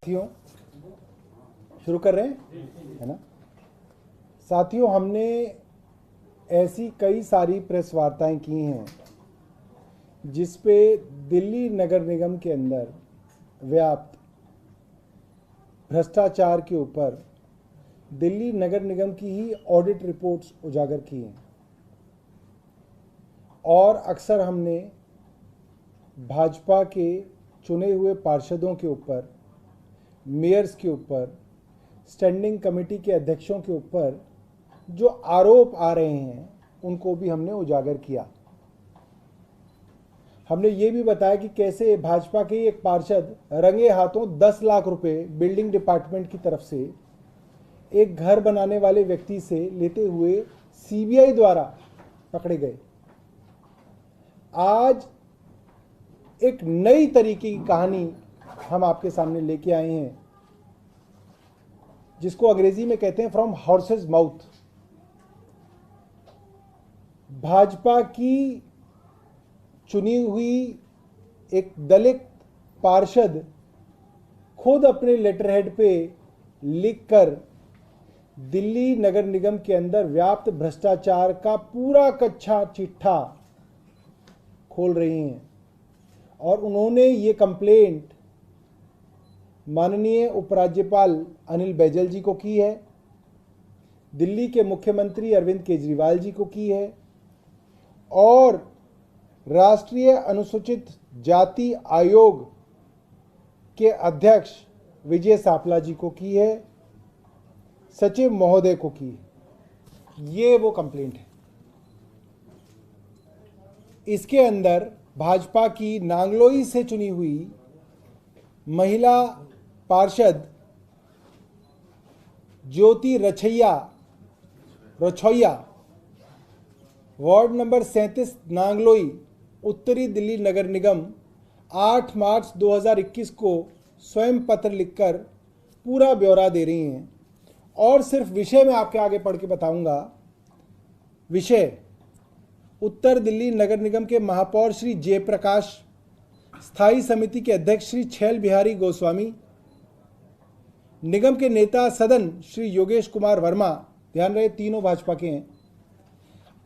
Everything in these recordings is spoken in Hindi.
साथियों, शुरू कर रहे हैं, है ना। साथियों, हमने ऐसी कई सारी प्रेस वार्ताएं की हैं जिस पे दिल्ली नगर निगम के अंदर व्याप्त भ्रष्टाचार के ऊपर दिल्ली नगर निगम की ही ऑडिट रिपोर्ट्स उजागर की हैं। और अक्सर हमने भाजपा के चुने हुए पार्षदों के ऊपर, मेयर्स के ऊपर, स्टैंडिंग कमेटी के अध्यक्षों के ऊपर जो आरोप आ रहे हैं उनको भी हमने उजागर किया। हमने ये भी बताया कि कैसे भाजपा के एक पार्षद रंगे हाथों 10 लाख रुपए बिल्डिंग डिपार्टमेंट की तरफ से एक घर बनाने वाले व्यक्ति से लेते हुए सीबीआई द्वारा पकड़े गए। आज एक नई तरीके की कहानी हम आपके सामने लेके आए हैं जिसको अंग्रेजी में कहते हैं फ्रॉम हॉर्सेस माउथ। भाजपा की चुनी हुई एक दलित पार्षद खुद अपने लेटरहेड पे लिखकर दिल्ली नगर निगम के अंदर व्याप्त भ्रष्टाचार का पूरा कच्चा चिट्ठा खोल रही हैं। और उन्होंने ये कंप्लेंट माननीय उपराज्यपाल अनिल बैजल जी को की है, दिल्ली के मुख्यमंत्री अरविंद केजरीवाल जी को की है और राष्ट्रीय अनुसूचित जाति आयोग के अध्यक्ष विजय सापला जी को की है, सचिव महोदय को की है। ये वो कंप्लेंट है। इसके अंदर भाजपा की नांगलोई से चुनी हुई महिला पार्षद ज्योति रछोइया वार्ड नंबर 37 नांगलोई उत्तरी दिल्ली नगर निगम 8 मार्च 2021 को स्वयं पत्र लिखकर पूरा ब्यौरा दे रही हैं। और सिर्फ विषय में आपके आगे पढ़ के बताऊंगा। विषय उत्तर दिल्ली नगर निगम के महापौर श्री जयप्रकाश, स्थायी समिति के अध्यक्ष श्री छैल बिहारी गोस्वामी, निगम के नेता सदन श्री योगेश कुमार वर्मा, ध्यान रहे तीनों भाजपा के हैं,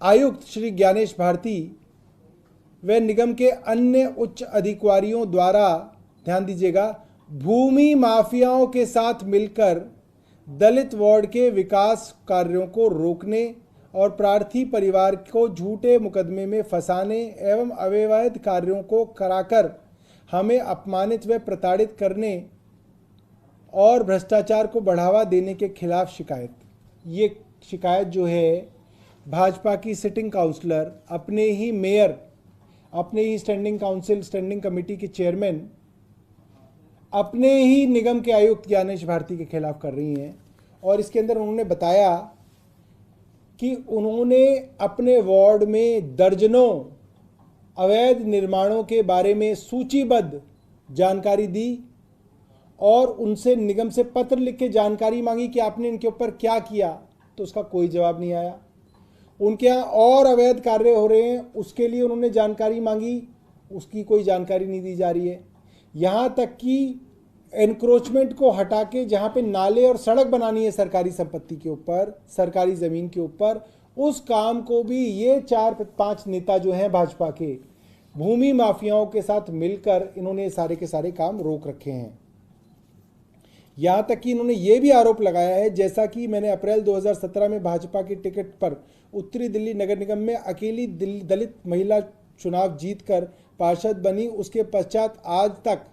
आयुक्त श्री ज्ञानेश भारती व निगम के अन्य उच्च अधिकारियों द्वारा, ध्यान दीजिएगा, भूमि माफियाओं के साथ मिलकर दलित वार्ड के विकास कार्यों को रोकने और प्रार्थी परिवार को झूठे मुकदमे में फंसाने एवं अवैध कार्यों को कराकर हमें अपमानित व प्रताड़ित करने और भ्रष्टाचार को बढ़ावा देने के खिलाफ शिकायत। ये शिकायत जो है भाजपा की सिटिंग काउंसलर, अपने ही मेयर, अपने ही स्टैंडिंग कमेटी के चेयरमैन, अपने ही निगम के आयुक्त ज्ञानेश भारती के खिलाफ कर रही हैं। और इसके अंदर उन्होंने बताया कि उन्होंने अपने वार्ड में दर्जनों अवैध निर्माणों के बारे में सूचीबद्ध जानकारी दी और उनसे निगम से पत्र लिख के जानकारी मांगी कि आपने इनके ऊपर क्या किया, तो उसका कोई जवाब नहीं आया। उनके यहाँ और अवैध कार्य हो रहे हैं, उसके लिए उन्होंने जानकारी मांगी, उसकी कोई जानकारी नहीं दी जा रही है। यहाँ तक कि एनक्रोचमेंट को हटा के जहाँ पे नाले और सड़क बनानी है सरकारी संपत्ति के ऊपर, सरकारी ज़मीन के ऊपर, उस काम को भी ये 4-5 नेता जो हैं भाजपा के, भूमि माफियाओं के साथ मिलकर इन्होंने सारे के सारे काम रोक रखे हैं। यहाँ तक कि इन्होंने ये भी आरोप लगाया है, जैसा कि मैंने अप्रैल 2017 में भाजपा की टिकट पर उत्तरी दिल्ली नगर निगम में अकेली दलित महिला चुनाव जीतकर पार्षद बनी, उसके पश्चात आज तक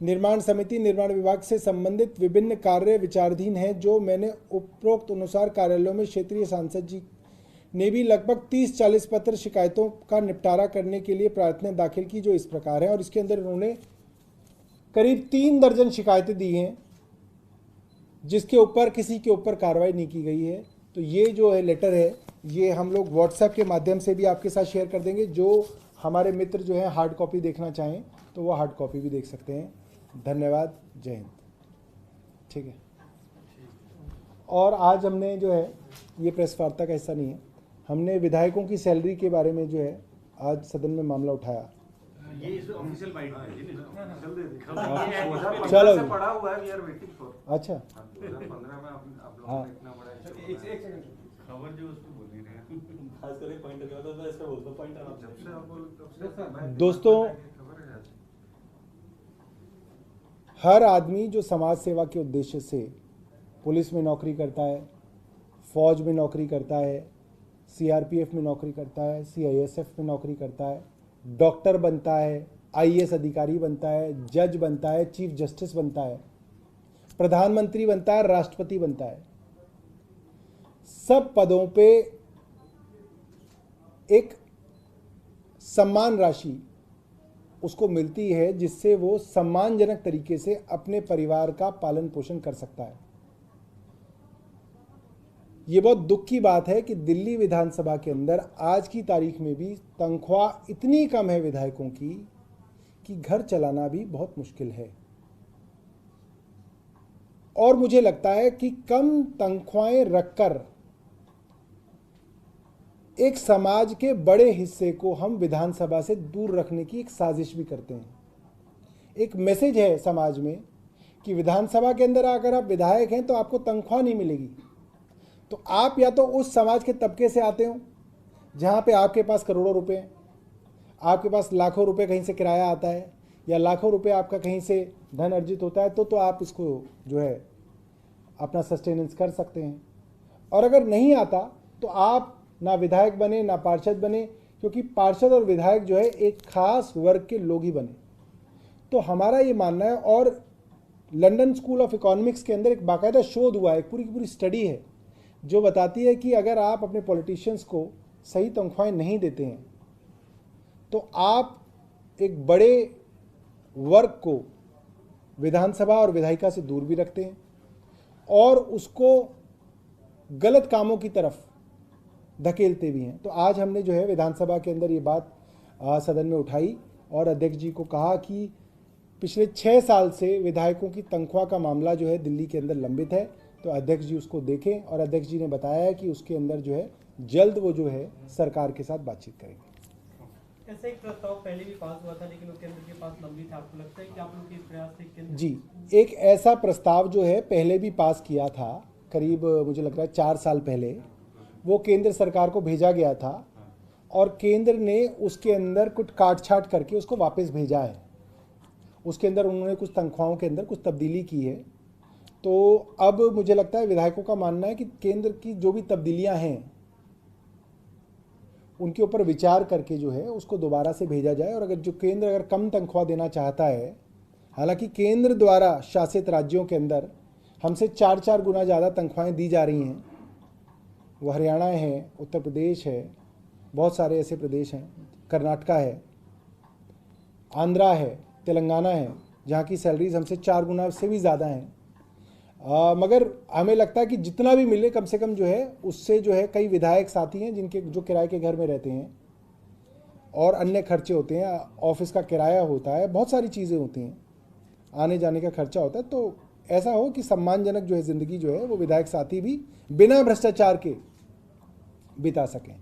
निर्माण समिति, निर्माण विभाग से संबंधित विभिन्न कार्य विचाराधीन हैं, जो मैंने उपरोक्त अनुसार कार्यालयों में क्षेत्रीय सांसद जी ने भी लगभग 30-40 पत्र शिकायतों का निपटारा करने के लिए प्रार्थनाएं दाखिल की, जो इस प्रकार है। और इसके अंदर उन्होंने करीब 3 दर्जन शिकायतें दी हैं जिसके ऊपर किसी के ऊपर कार्रवाई नहीं की गई है। तो ये जो है लेटर है, ये हम लोग व्हाट्सएप के माध्यम से भी आपके साथ शेयर कर देंगे। जो हमारे मित्र जो हैं हार्ड कॉपी देखना चाहें तो वो हार्ड कॉपी भी देख सकते हैं। धन्यवाद, जय हिंद। ठीक है। और आज हमने जो है, ये प्रेस वार्ता का हिस्सा नहीं है, हमने विधायकों की सैलरी के बारे में जो है आज सदन में मामला उठाया। ये इस ऑफिशियल बाइट है जी चलो से पड़ा हुआ है, वी आर वेटिंग फॉर। अच्छा 2015 में आप लोगों हाँ। ने इतना बड़ा एक सेकंड खबर जो उसको बोल रहे हैं खास करके पॉइंट जो होता है इस पे बोलता पॉइंट आराम जब से से आप बोल तब से मैं दोस्तों, खबर है आज। हर आदमी जो समाज सेवा के उद्देश्य से पुलिस में नौकरी करता है, फौज में नौकरी करता है, सीआरपीएफ में नौकरी करता है, सीआईएसएफ में नौकरी करता है, डॉक्टर बनता है, आईएएस अधिकारी बनता है, जज बनता है, चीफ जस्टिस बनता है, प्रधानमंत्री बनता है, राष्ट्रपति बनता है, सब पदों पे एक सम्मान राशि उसको मिलती है जिससे वो सम्मानजनक तरीके से अपने परिवार का पालन पोषण कर सकता है। ये बहुत दुख की बात है कि दिल्ली विधानसभा के अंदर आज की तारीख में भी तनख्वाह इतनी कम है विधायकों की कि घर चलाना भी बहुत मुश्किल है। और मुझे लगता है कि कम तनख्वाहें रखकर एक समाज के बड़े हिस्से को हम विधानसभा से दूर रखने की एक साजिश भी करते हैं। एक मैसेज है समाज में कि विधानसभा के अंदर अगर आप विधायक हैं तो आपको तनख्वाह नहीं मिलेगी। तो आप या तो उस समाज के तबके से आते हो जहाँ पे आपके पास करोड़ों रुपए हैं, आपके पास लाखों रुपए कहीं से किराया आता है या लाखों रुपए आपका कहीं से धन अर्जित होता है, तो आप इसको जो है अपना सस्टेनेंस कर सकते हैं। और अगर नहीं आता तो आप ना विधायक बने ना पार्षद बने, क्योंकि पार्षद और विधायक जो है एक खास वर्ग के लोग ही बने। तो हमारा ये मानना है, और लंदन स्कूल ऑफ इकोनॉमिक्स के अंदर एक बाकायदा शोध हुआ है, एक पूरी की पूरी स्टडी है जो बताती है कि अगर आप अपने पॉलिटिशियंस को सही तनख्वाहें नहीं देते हैं तो आप एक बड़े वर्ग को विधानसभा और विधायिका से दूर भी रखते हैं और उसको गलत कामों की तरफ धकेलते भी हैं। तो आज हमने जो है विधानसभा के अंदर ये बात सदन में उठाई और अध्यक्ष जी को कहा कि पिछले 6 साल से विधायकों की तनख्वाह का मामला जो है दिल्ली के अंदर लंबित है, तो अध्यक्ष जी उसको देखें। और अध्यक्ष जी ने बताया है कि उसके अंदर जो है जल्द वो जो है सरकार के साथ बातचीत करेंगे। ऐसा एक प्रस्ताव पहले भी पास हुआ था लेकिन वो केंद्र के पास लंबित है। आपको लगता है कि आप लोग के इस प्रयास से केंद्र जी, एक ऐसा प्रस्ताव जो है पहले भी पास किया था, करीब मुझे लग रहा है 4 साल पहले, वो केंद्र सरकार को भेजा गया था और केंद्र ने उसके अंदर कुछ काट छाट करके उसको वापस भेजा है। उसके अंदर उन्होंने कुछ तनख्वाहों के अंदर कुछ तब्दीली की है। तो अब मुझे लगता है विधायकों का मानना है कि केंद्र की जो भी तब्दीलियां हैं उनके ऊपर विचार करके जो है उसको दोबारा से भेजा जाए। और अगर जो केंद्र अगर कम तनख्वाह देना चाहता है, हालांकि केंद्र द्वारा शासित राज्यों के अंदर हमसे 4-4 गुना ज़्यादा तनख्वाहें दी जा रही हैं, वो हरियाणा है, उत्तर प्रदेश है, बहुत सारे ऐसे प्रदेश हैं, कर्नाटका है, आंध्रा है, तेलंगाना है, जहाँ की सैलरीज हमसे 4 गुना से भी ज़्यादा हैं। मगर हमें लगता है कि जितना भी मिले कम से कम जो है उससे जो है, कई विधायक साथी हैं जिनके जो किराए के घर में रहते हैं और अन्य खर्चे होते हैं, ऑफिस का किराया होता है, बहुत सारी चीज़ें होती हैं, आने जाने का खर्चा होता है। तो ऐसा हो कि सम्मानजनक जो है ज़िंदगी जो है वो विधायक साथी भी बिना भ्रष्टाचार के बिता सकें।